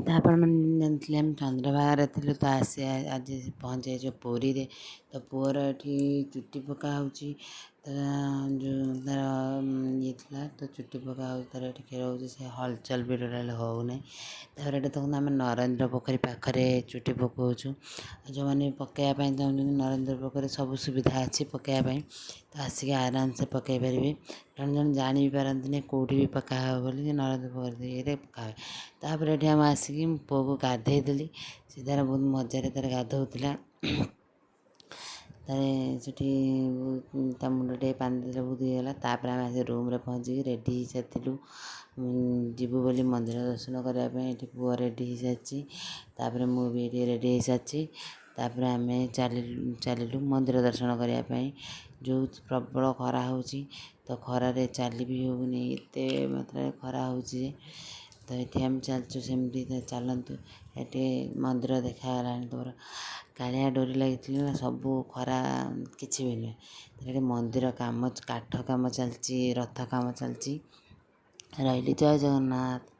ଆପଣମାନେ ଜାଣିଥିଲେ ଆମେ ଚନ୍ଦ୍ରଭାଗାରେ ଥିଲୁ ତ ଆଜି ପହଞ୍ଚି ଯାଇଛୁ ପୁରୀରେ। ତ ପୁଅର ଏଠି ଚୁଟି ପକା ହେଉଛି। ଯେଉଁ ତା'ର ଇଏ ଥିଲା ତ ଚୁଟି ପକା ହେଉଛି, ତା'ର ଟିକେ ରହୁଛି, ସେ ହଲଚଲ ବି ଟୋଟାଲି ହେଉନାହିଁ। ତାପରେ ଏଠି ଦେଖନ୍ତୁ ଆମେ ନରେନ୍ଦ୍ର ପୋଖରୀ ପାଖରେ ଚୁଟି ପକାଉଛୁ। ଯେଉଁମାନେ ପକାଇବା ପାଇଁ ଚାହୁଁଛନ୍ତି ନରେନ୍ଦ୍ର ପୋଖରୀ ସବୁ ସୁବିଧା ଅଛି ପକାଇବା ପାଇଁ, ତ ଆସିକି ଆରାମସେ ପକାଇ ପାରିବେ। ଜଣେ ଜଣେ ଜାଣି ବି ପାରନ୍ତିନି କେଉଁଠି ବି ପକା ହେବ ବୋଲି, ନରେନ୍ଦ୍ର ପୋଖରୀ ଇଏରେ ପକା ହୁଏ। ତାପରେ ଏଠି ଆମେ ଆସିକି ପୁଅକୁ ଗାଧେଇ ଦେଲି। ସେ ତା'ର ବହୁତ ମଜାରେ ତା'ର ଗାଧୋଉଥିଲା। ତାରେ ସେଠି ତା ମୁଣ୍ଡ ଟିକେ ପାଣି ଦେଲେ ବହୁତ ହେଇଗଲା। ତାପରେ ଆମେ ଆସି ରୁମ୍ରେ ପହଞ୍ଚିକି ରେଡ଼ି ହେଇସାରିଥିଲୁ, ଯିବୁ ବୋଲି ମନ୍ଦିର ଦର୍ଶନ କରିବା ପାଇଁ। ଏଠି ପୁଅ ରେଡ଼ି ହେଇସାରିଛି, ତାପରେ ମୁଁ ବି ଏଠି ରେଡ଼ି ହେଇସାରିଛି। ତାପରେ ଆମେ ଚାଲିଲୁ ମନ୍ଦିର ଦର୍ଶନ କରିବା ପାଇଁ। ଯେଉଁ ପ୍ରବଳ ଖରା ହେଉଛି, ତ ଖରାରେ ଚାଲି ବି ହେଉନି, ଏତେ ମାତ୍ରାରେ ଖରା ହେଉଛି ଯେ। ତ ଏଠି ଆମେ ଚାଲିଛୁ, ସେମିତି ଚାଲନ୍ତୁ। ଏଠି ମନ୍ଦିର ଦେଖାଗଲାଣି ତମର, କାଳିଆ ଡୋରି ଲାଗିଥିଲେ ନା ସବୁ ଖରା କିଛି ବି ନୁହେଁ। ଏଠି ମନ୍ଦିର କାମ, କାଠ କାମ ଚାଲିଛି, ରଥ କାମ ଚାଲିଛି। ରହିଲି, ଜୟ ଜଗନ୍ନାଥ।